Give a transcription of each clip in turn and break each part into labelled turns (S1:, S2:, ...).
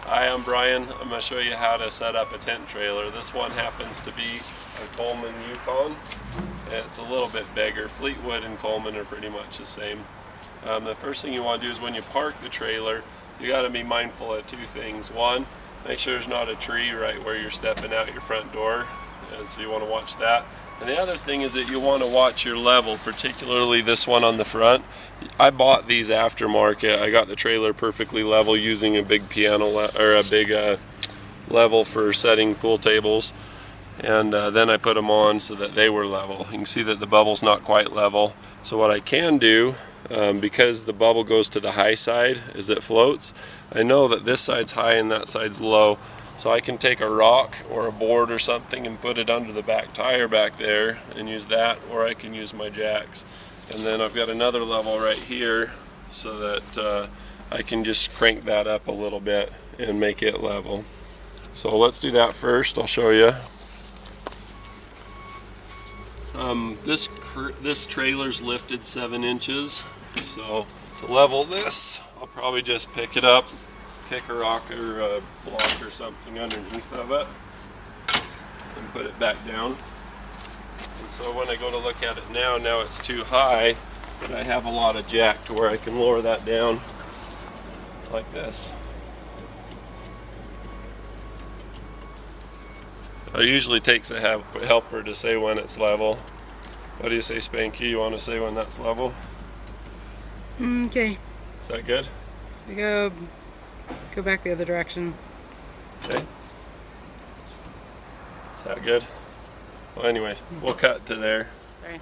S1: Hi, I'm Brian. I'm going to show you how to set up a tent trailer. This one happens to be a Coleman Yukon. It's a little bit bigger. Fleetwood and Coleman are pretty much the same. The first thing you want to do is when you park the trailer, you got to be mindful of two things. One, make sure there's not a tree right where you're stepping out your front door, and so you want to watch that. And the other thing is that you want to watch your level, particularly this one on the front. I bought these aftermarket. I got the trailer perfectly level using a big level for setting pool tables, and then I put them on so that they were level. You can see that the bubble's not quite level. So what I can do, because the bubble goes to the high side as it floats, I know that this side's high and that side's low. So I can take a rock or a board or something and put it under the back tire back there and use that, or I can use my jacks. And then I've got another level right here so that I can just crank that up a little bit and make it level. So let's do that first. I'll show you. This trailer's lifted 7 inches. So to level this, I'll probably just pick it up, kick a rock or a block or something underneath of it and put it back down. And so when I go to look at it now it's too high, but I have a lot of jack to where I can lower that down like this. It usually takes a helper to say when it's level. What do you say, Spanky? You want to say when that's level?
S2: Okay.
S1: Is that good?
S2: Go back the other direction.
S1: Okay. Is that good? Well, anyway, we'll cut to there.
S2: Sorry.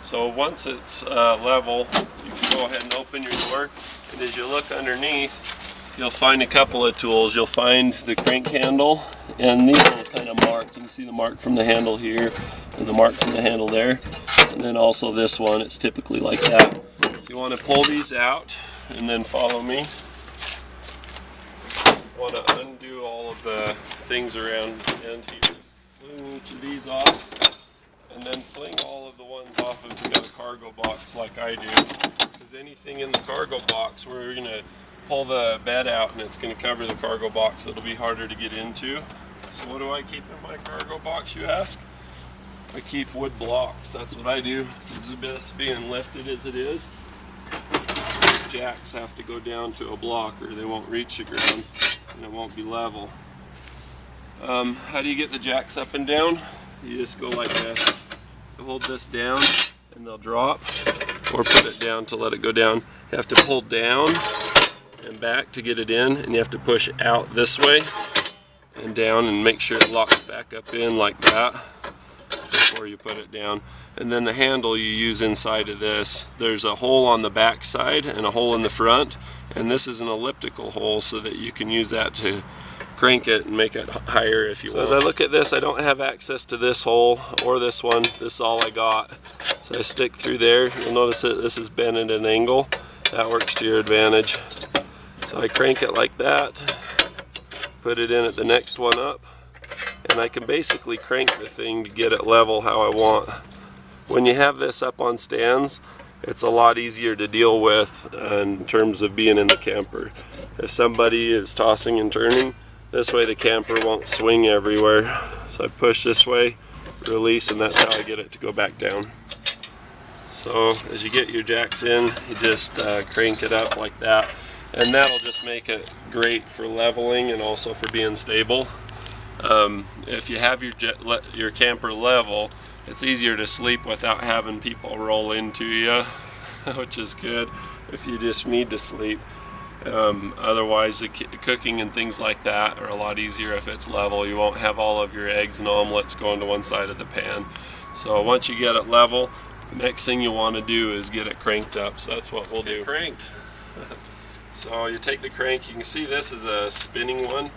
S1: So once it's level, you can go ahead and open your door, and as you look underneath, you'll find a couple of tools. You'll find the crank handle, and these are kind of marked. You can see the mark from the handle here, and the mark from the handle there, and then also this one. It's typically like that. So you want to pull these out, and then follow me. Want to undo all of the things around the end here. Fling each of these off, and then fling all of the ones off if you've got a cargo box like I do. Because anything in the cargo box, we're going to pull the bed out and it's going to cover the cargo box. It'll be harder to get into. So what do I keep in my cargo box, you ask? I keep wood blocks. That's what I do. This being lifted as it is, jacks have to go down to a block or they won't reach the ground and it won't be level. How do you get the jacks up and down? You just go like this. You hold this down and they'll drop, or put it down to let it go down. You have to pull down and back to get it in, and you have to push out this way and down and make sure it locks back up in like that before you put it down. And then the handle you use inside of this, there's a hole on the back side and a hole in the front, and this is an elliptical hole so that you can use that to crank it and make it higher if you want. As I look at this, I don't have access to this hole or this one. This is all I got. So I stick through there. You'll notice that this is bent at an angle. That works to your advantage. So I crank it like that, put it in at the next one up, and I can basically crank the thing to get it level how I want. When you have this up on stands, it's a lot easier to deal with in terms of being in the camper. If somebody is tossing and turning, this way the camper won't swing everywhere. So I push this way, release, and that's how I get it to go back down. So as you get your jacks in, you just crank it up like that, and that'll just make it great for leveling and also for being stable. If you have your camper level, it's easier to sleep without having people roll into you, which is good if you just need to sleep. Otherwise, the cooking and things like that are a lot easier if it's level. You won't have all of your eggs and omelets going to one side of the pan. So once you get it level, the next thing you want to do is get it cranked up. So that's what we'll do. Cranked. So you take the crank. You can see this is a spinning one,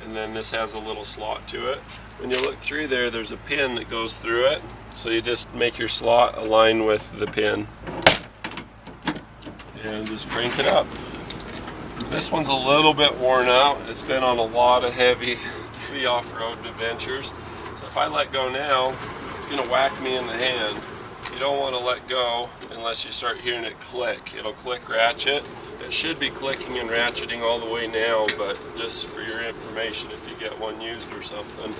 S1: and then this has a little slot to it. When you look through there, there's a pin that goes through it. So you just make your slot align with the pin and just crank it up. This one's a little bit worn out. It's been on a lot of heavy off-road adventures. So if I let go now, it's going to whack me in the hand. You don't want to let go unless you start hearing it click. It'll click ratchet, It should be clicking and ratcheting all the way now, but just for your information, if you get one used or something,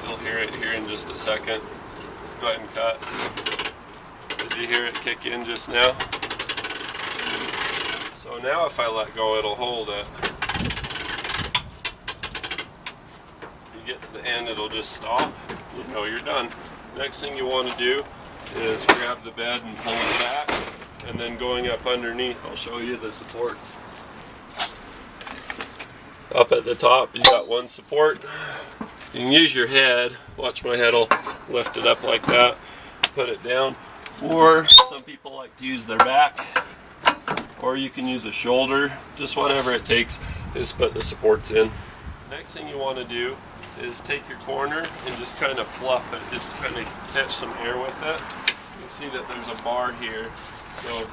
S1: you'll hear it here in just a second. Go ahead and cut. Did you hear it kick in just now? So now if I let go, it'll hold it. You get to the end, it'll just stop. You know you're done. Next thing you want to do is grab the bed and pull it back, and then going up underneath, I'll show you the supports. Up at the top, you got one support. You can use your head. Watch, my head will lift it up like that, put it down. Or some people like to use their back, or you can use a shoulder. Just whatever it takes is put the supports in. Next thing you want to do is take your corner and just kind of fluff it, just kind of catch some air with it. You can see that there's a bar here, so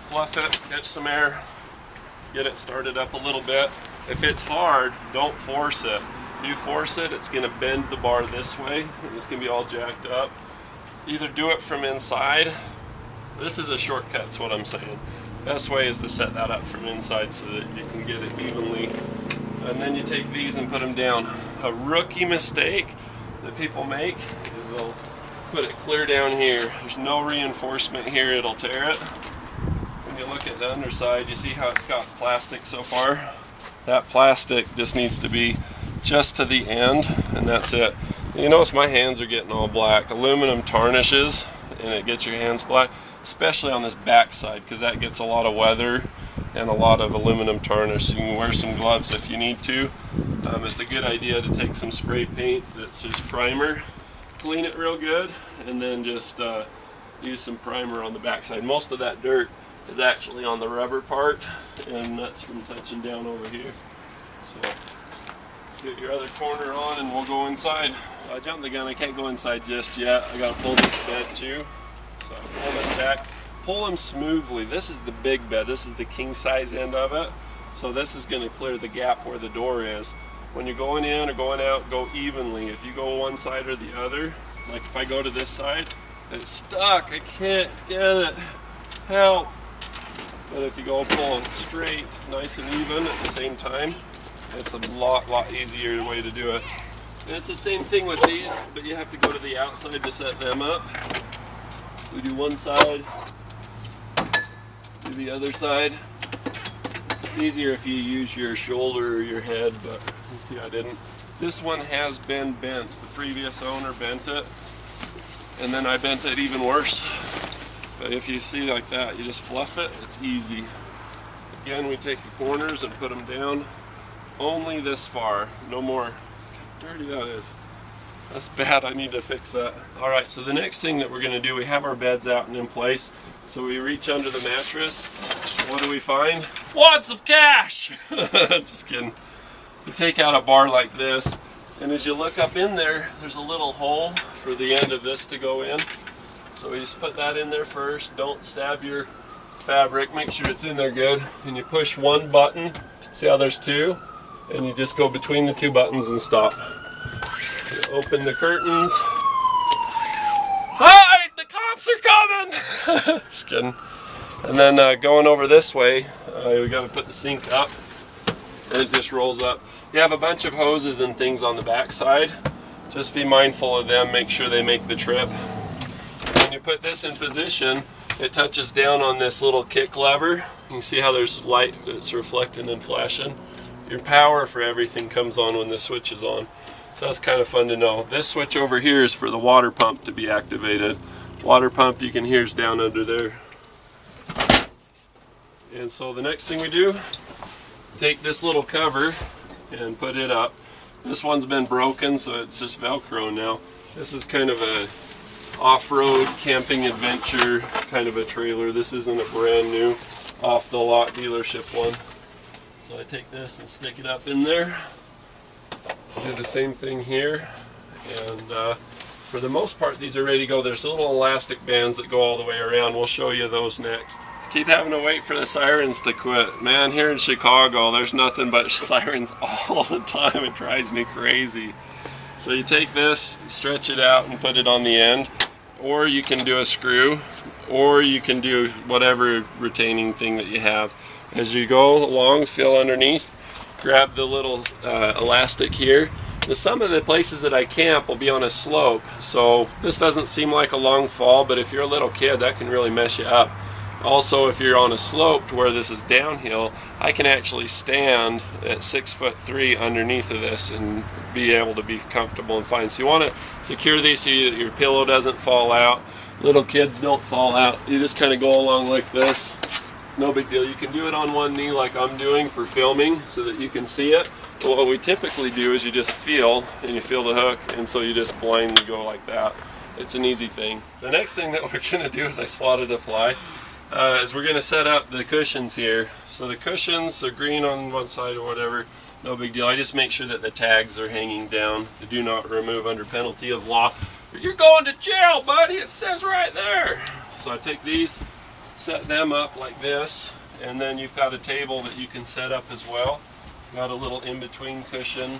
S1: fluff it, catch some air, get it started up a little bit. If it's hard, don't force it. If you force it, it's going to bend the bar this way, and it's going to be all jacked up. Either do it from inside. This is a shortcut, is what I'm saying. Best way is to set that up from inside so that you can get it evenly. And then you take these and put them down. A rookie mistake that people make is they'll put it clear down here. There's no reinforcement here, it'll tear it. When you look at the underside, you see how it's got plastic so far? That plastic just needs to be just to the end, and that's it. You notice my hands are getting all black. Aluminum tarnishes and it gets your hands black, especially on this back side, because that gets a lot of weather and a lot of aluminum tarnish. You can wear some gloves if you need to. It's a good idea to take some spray paint that's just primer, clean it real good, and then just use some primer on the back side. Most of that dirt is actually on the rubber part, and that's from touching down over here. So get your other corner on and we'll go inside. I jumped the gun, I can't go inside just yet. I gotta pull this bed too. So I pull this back, pull them smoothly. This is the big bed, this is the king size end of it. So this is gonna clear the gap where the door is. When you're going in or going out, go evenly. If you go one side or the other, like if I go to this side, it's stuck, I can't get it, help. But if you go pull it straight, nice and even at the same time, it's a lot easier way to do it. And it's the same thing with these, but you have to go to the outside to set them up. So we do one side, do the other side. It's easier if you use your shoulder or your head, but you see I didn't. This one has been bent. The previous owner bent it, and then I bent it even worse. But if you see like that, you just fluff it, it's easy. Again, we take the corners and put them down. Only this far, no more. Look how dirty that is. That's bad, I need to fix that. All right, so the next thing that we're gonna do, we have our beds out and in place. So we reach under the mattress. What do we find? Lots of cash! Just kidding. You take out a bar like this, and as you look up in there, there's a little hole for the end of this to go in. So we just put that in there first. Don't stab your fabric, make sure it's in there good. And you push one button, see how there's two? And you just go between the two buttons and stop. You open the curtains. Hi, the cops are coming! Just kidding. And then going over this way, we gotta put the sink up, and it just rolls up. You have a bunch of hoses and things on the back side. Just be mindful of them, make sure they make the trip. When you put this in position, it touches down on this little kick lever. You can see how there's light that's reflecting and flashing. Your power for everything comes on when this switch is on. So that's kind of fun to know. This switch over here is for the water pump to be activated. Water pump, you can hear, is down under there. And so the next thing we do, take this little cover and put it up. This one's been broken, so it's just Velcro now. This is kind of a off-road camping adventure kind of a trailer. This isn't a brand new off the lot dealership one. So I take this and stick it up in there. Do the same thing here, and for the most part these are ready to go. There's little elastic bands that go all the way around. We'll show you those next. Keep having to wait for the sirens to quit. Man, here in Chicago there's nothing but sirens all the time. It drives me crazy. So you take this, stretch it out and put it on the end. or you can do a screw, or you can do whatever retaining thing that you have. As you go along, feel underneath, grab the little elastic here. Some of the places that I camp will be on a slope, so this doesn't seem like a long fall, but if you're a little kid, that can really mess you up. Also, if you're on a slope to where this is downhill, I can actually stand at 6'3" underneath of this and be able to be comfortable and fine. So you want to secure these so your pillow doesn't fall out. Little kids don't fall out. You just kind of go along like this. It's no big deal. You can do it on one knee like I'm doing for filming so that you can see it. But what we typically do is you just feel, and you feel the hook, and so you just blindly go like that. It's an easy thing. The next thing that we're going to do is I swatted a fly. Is we're going to set up the cushions here. So the cushions are green on one side or whatever, no big deal. I just make sure that the tags are hanging down. The do not remove under penalty of law. You're going to jail, buddy, it says right there. So I take these, set them up like this, and then you've got a table that you can set up as well. Got a little in-between cushion,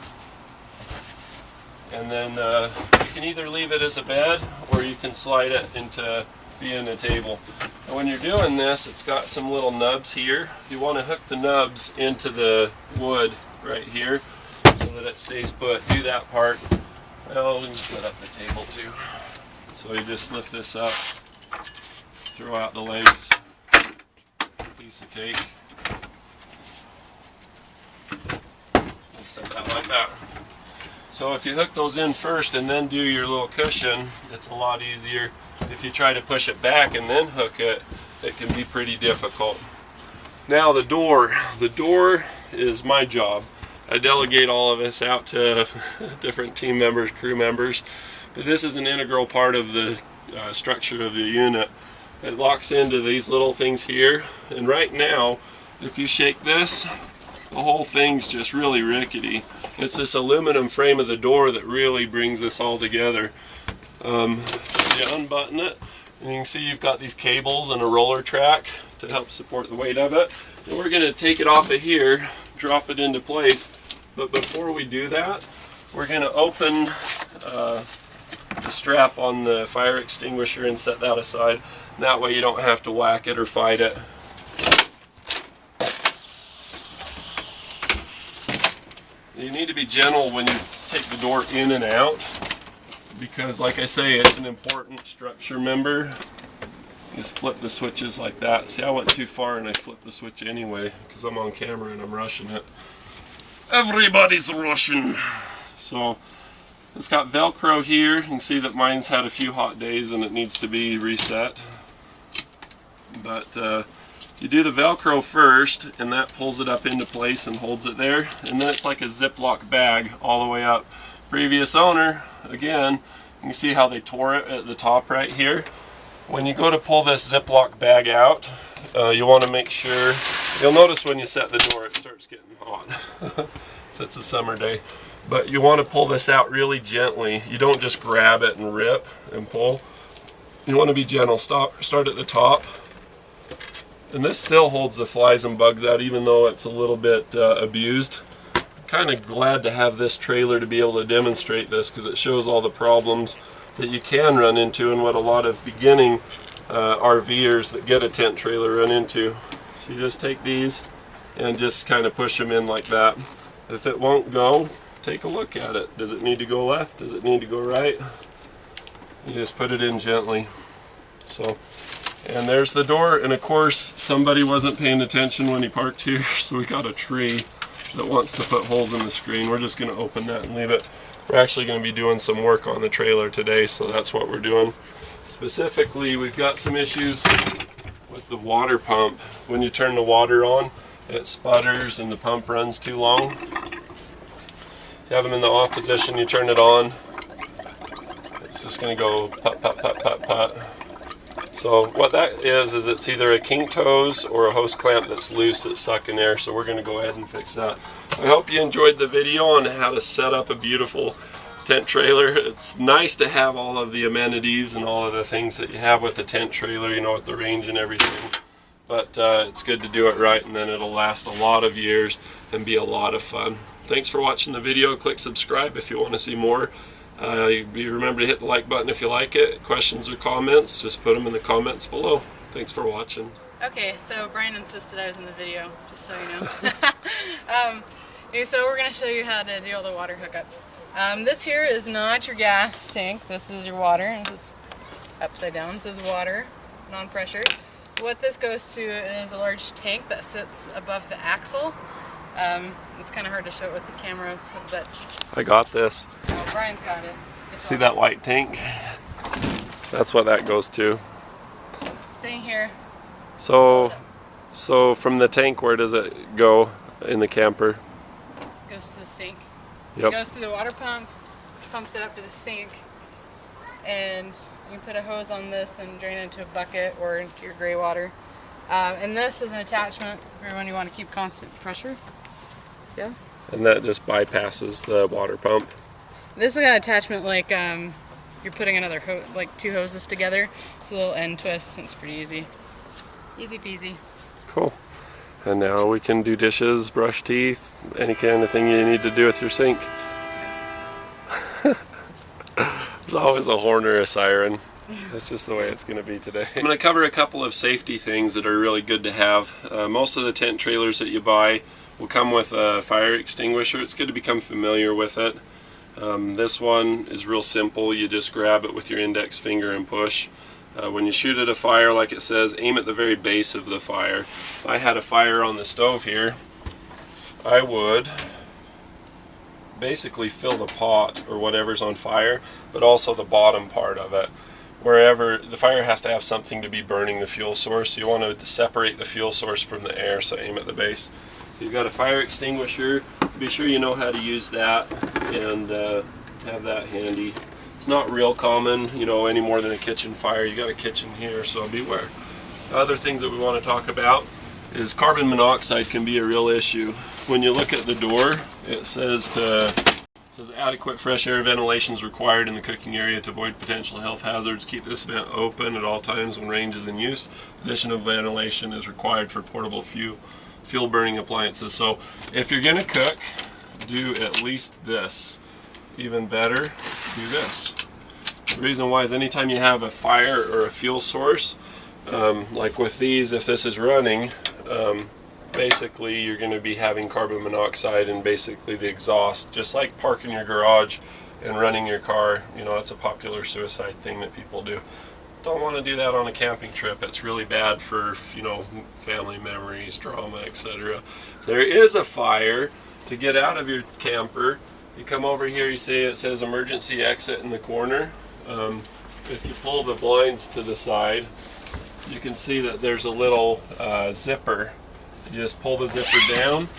S1: and then you can either leave it as a bed or you can slide it into being a table. And when you're doing this, it's got some little nubs here. You want to hook the nubs into the wood right here so that it stays put. Do that part. Well, we can set up the table too. So you just lift this up, throw out the legs, piece of cake. Set that like that. So if you hook those in first and then do your little cushion, it's a lot easier. If you try to push it back and then hook it, it can be pretty difficult. Now the door is my job. I delegate all of this out to different team members, crew members, but this is an integral part of the structure of the unit. It locks into these little things here, and right now, if you shake this, the whole thing's just really rickety. It's this aluminum frame of the door that really brings this all together. You unbutton it, and you can see you've got these cables and a roller track to help support the weight of it. And we're going to take it off of here, drop it into place. But before we do that, we're going to open the strap on the fire extinguisher and set that aside. And that way you don't have to whack it or fight it. You need to be gentle when you take the door in and out, because like I say, it's an important structure member. Just flip the switches like that. See, I went too far and I flipped the switch anyway because I'm on camera and I'm rushing it. Everybody's rushing. So it's got Velcro here. You can see that mine's had a few hot days and it needs to be reset. But you do the Velcro first, and that pulls it up into place and holds it there. And then it's like a Ziploc bag all the way up. Previous owner, again, you can see how they tore it at the top right here. When you go to pull this Ziploc bag out, you want to make sure, you'll notice when you set the door it starts getting hot if it's a summer day. But you want to pull this out really gently. You don't just grab it and rip and pull. You want to be gentle. Start at the top. And this still holds the flies and bugs out even though it's a little bit abused. I'm kind of glad to have this trailer to be able to demonstrate this, because it shows all the problems that you can run into and what a lot of beginning RVers that get a tent trailer run into. So you just take these and just kind of push them in like that. If it won't go, take a look at it. Does it need to go left? Does it need to go right? You just put it in gently. So, and there's the door, and of course somebody wasn't paying attention when he parked here, so we got a tree that wants to put holes in the screen. We're just going to open that and leave it. We're actually going to be doing some work on the trailer today, so that's what we're doing. Specifically, we've got some issues with the water pump. When you turn the water on, it sputters and the pump runs too long. You have them in the off position, you turn it on, it's just going to go put, put, put, put, put. So what that is it's either a kink hose or a hose clamp that's loose that's sucking air, so we're going to go ahead and fix that. I hope you enjoyed the video on how to set up a beautiful tent trailer. It's nice to have all of the amenities and all of the things that you have with a tent trailer, you know, with the range and everything. But it's good to do it right, and then it'll last a lot of years and be a lot of fun. Thanks for watching the video. Click subscribe if you want to see more. You remember to hit the like button if you like it. Questions or comments, just put them in the comments below. Thanks for watching.
S2: Okay, so Brian insisted I was in the video, just so you know. So we're going to show you how to do all the water hookups. This here is not your gas tank. This is your water. And this is upside down. This is water, non-pressure. What this goes to is a large tank that sits above the axle. It's kind of hard to show it with the camera, but
S1: I got this.
S2: oh, Brian's got it.
S1: See that white tank? That's what that goes to.
S2: Stay here.
S1: So from the tank, where does it go in the camper?
S2: It goes to the sink.
S1: Yep.
S2: It goes through the water pump, pumps it up to the sink, and you can put a hose on this and drain it into a bucket or into your gray water. And this is an attachment for when you want to keep constant pressure. Yeah.
S1: And that just bypasses the water pump.
S2: This is an attachment like you're putting another like two hoses together. It's a little end twist. And it's pretty easy. Easy peasy.
S1: Cool. And now we can do dishes, brush teeth, any kind of thing you need to do with your sink. There's always a horn or a siren. That's just the way it's going to be today. I'm going to cover a couple of safety things that are really good to have. Most of the tent trailers that you buy will come with a fire extinguisher. It's good to become familiar with it. This one is real simple. You just grab it with your index finger and push. When you shoot at a fire, like it says, aim at the very base of the fire. If I had a fire on the stove here, I would basically fill the pot or whatever's on fire, but also the bottom part of it. Wherever the fire has to have something to be burning the fuel source, you want to separate the fuel source from the air, so aim at the base. If you've got a fire extinguisher, be sure you know how to use that and have that handy. It's not real common, you know, any more than a kitchen fire. You got a kitchen here, so beware. Other things that we want to talk about is carbon monoxide can be a real issue. When you look at the door, it says adequate fresh air ventilation is required in the cooking area to avoid potential health hazards. Keep this vent open at all times when range is in use. Additional ventilation is required for portable fuel burning appliances. So if you're going to cook, do at least this. Even better, do this. The reason why is anytime you have a fire or a fuel source, like with these, if this is running, basically you're going to be having carbon monoxide in basically the exhaust, just like parking your garage and running your car. You know, that's a popular suicide thing that people do. Don't want to do that on a camping trip. It's really bad for, you know, family memories, drama, etc. If there is a fire, to get out of your camper, you come over here, you see it says emergency exit in the corner. If you pull the blinds to the side, you can see that there's a little zipper. You just pull the zipper down,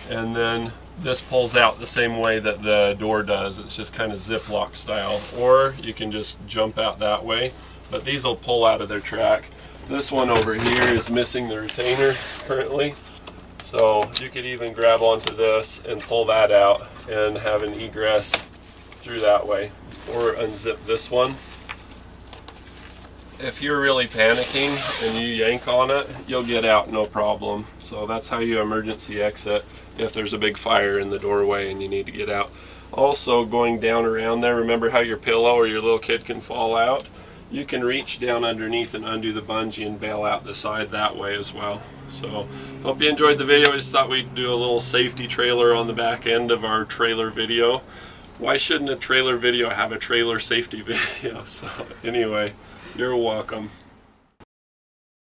S1: and then this pulls out the same way that the door does. It's just kind of Ziploc style. Or you can just jump out that way, but these will pull out of their track. This one over here is missing the retainer currently. So you could even grab onto this and pull that out and have an egress through that way. Or unzip this one. If you're really panicking and you yank on it, you'll get out no problem. So that's how you emergency exit if there's a big fire in the doorway and you need to get out. Also, going down around there, remember how your pillow or your little kid can fall out? You can reach down underneath and undo the bungee and bail out the side that way as well. So, hope you enjoyed the video. I just thought we'd do a little safety trailer on the back end of our trailer video. Why shouldn't a trailer video have a trailer safety video? So, anyway, you're welcome.